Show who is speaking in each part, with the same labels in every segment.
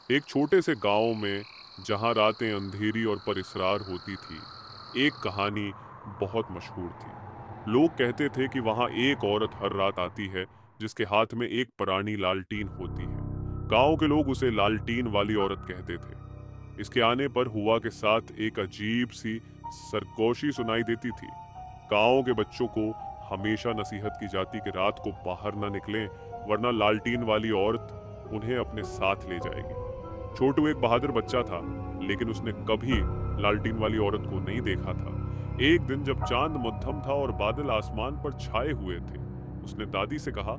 Speaker 1: एक छोटे से गांव में जहां रातें अंधेरी और परिसरार होती थी, एक कहानी बहुत मशहूर थी। लोग कहते थे कि वहां एक औरत हर रात आती है जिसके हाथ में एक पुरानी लालटीन होती है। गांव के लोग उसे लालटीन वाली औरत कहते थे। इसके आने पर हुआ के साथ एक अजीब सी सरगोशी सुनाई देती थी। गांव के बच्चों को हमेशा नसीहत की जाती कि रात को बाहर ना निकलें, वरना लालटीन वाली औरत उन्हें अपने साथ ले जाएगी। छोटू एक बहादुर बच्चा था, लेकिन उसने कभी लालटीन वाली औरत को नहीं देखा था। एक दिन जब चांद मध्यम था और बादल आसमान पर छाए हुए थे, उसने दादी से कहा,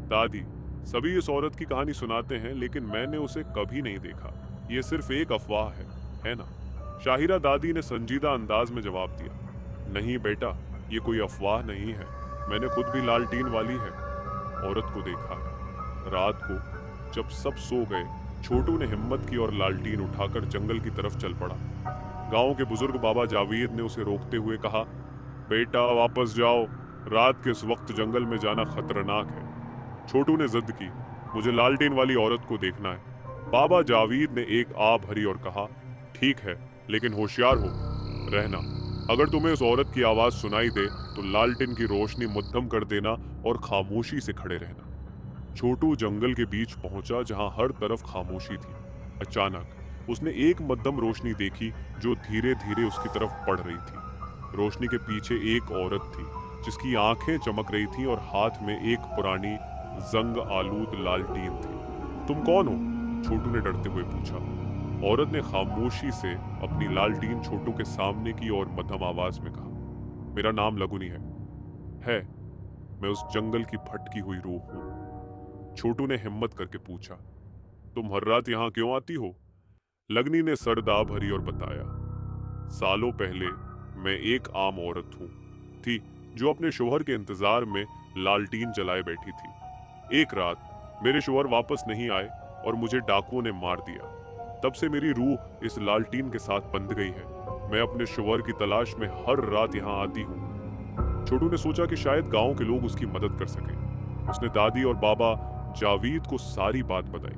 Speaker 1: दादी, सभी इस औरत की कहानी सुनाते हैं, लेकिन मैंने उसे कभी नहीं देखा। ये सिर्फ एक अफवाह है ना? शाहिरा दादी ने संजीदा अंदाज में जवाब दिया, नहीं बेटा, ये कोई अफवाह नहीं है। मैंने खुद भी लालटीन वाली है औरत को देखा है। रात को जब सब सो गए, छोटू ने हिम्मत की और लालटीन उठाकर जंगल की तरफ चल पड़ा। गांव के बुजुर्ग बाबा जावेद ने उसे रोकते हुए कहा, बेटा वापस जाओ, रात के इस वक्त जंगल में जाना खतरनाक है। छोटू ने जिद की, मुझे लालटेन वाली औरत को देखना है। बाबा जावेद ने एक आ भरी और कहा, ठीक है, लेकिन होशियार हो रहना। अगर तुम्हें उस औरत की आवाज सुनाई दे तो लालटेन की रोशनी मद्धम कर देना और खामोशी से खड़े रहना। छोटू जंगल के बीच पहुंचा जहां हर तरफ खामोशी थी। अचानक उसने एक मध्यम रोशनी देखी जो धीरे धीरे उसकी तरफ बढ़ रही थी। रोशनी के पीछे एक औरत थी जिसकी आंखें चमक रही थीं और हाथ में एक पुरानी जंग आलूद लालटीन थी। तुम कौन हो? छोटू ने डरते हुए पूछा। औरत ने खामोशी से अपनी लालटीन छोटू के सामने की और मध्यम आवाज में कहा, मेरा नाम लगुनी है। मैं उस जंगल की भटकी हुई रूह हूं। छोटू ने हिम्मत करके पूछा, तुम हर रात यहां क्यों आती हो? लगनी ने सर दा भरी और बताया, सालों पहले मैं एक आम औरत थी जो अपने शोहर के इंतजार में लालटीन जलाए बैठी थी। एक रात मेरे शोहर वापस नहीं आए और मुझे डाकुओं ने मार दिया। तब से मेरी रूह इस लालटीन के साथ बंध गई है। मैं अपने शोहर की तलाश में हर रात यहाँ आती हूँ। छोटू ने सोचा कि शायद गांव के लोग उसकी मदद कर सके। उसने दादी और बाबा जावेद को सारी बात बताई।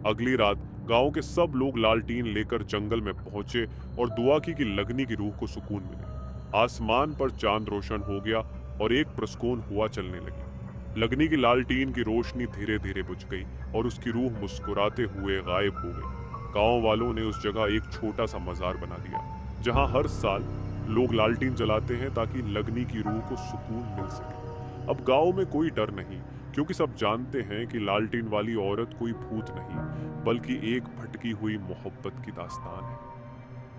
Speaker 1: अगली रात गांव के सब लोग लालटीन लेकर जंगल में पहुंचे और दुआ की कि लगनी की रूह को सुकून मिले। आसमान पर चांद रोशन हो गया और एक प्रस्कून हुआ चलने लगी। लगनी की लालटीन की रोशनी धीरे धीरे बुझ गई और उसकी रूह मुस्कुराते हुए गायब हो गई। गांव वालों ने उस जगह एक छोटा सा मजार बना दिया जहां हर साल लोग लालटीन जलाते हैं ताकि लगनी की रूह को सुकून मिल सके। अब गांव में कोई डर नहीं, क्योंकि सब जानते हैं कि लालटीन वाली औरत कोई भूत नहीं, बल्कि एक भटकी हुई मोहब्बत की दास्तान है।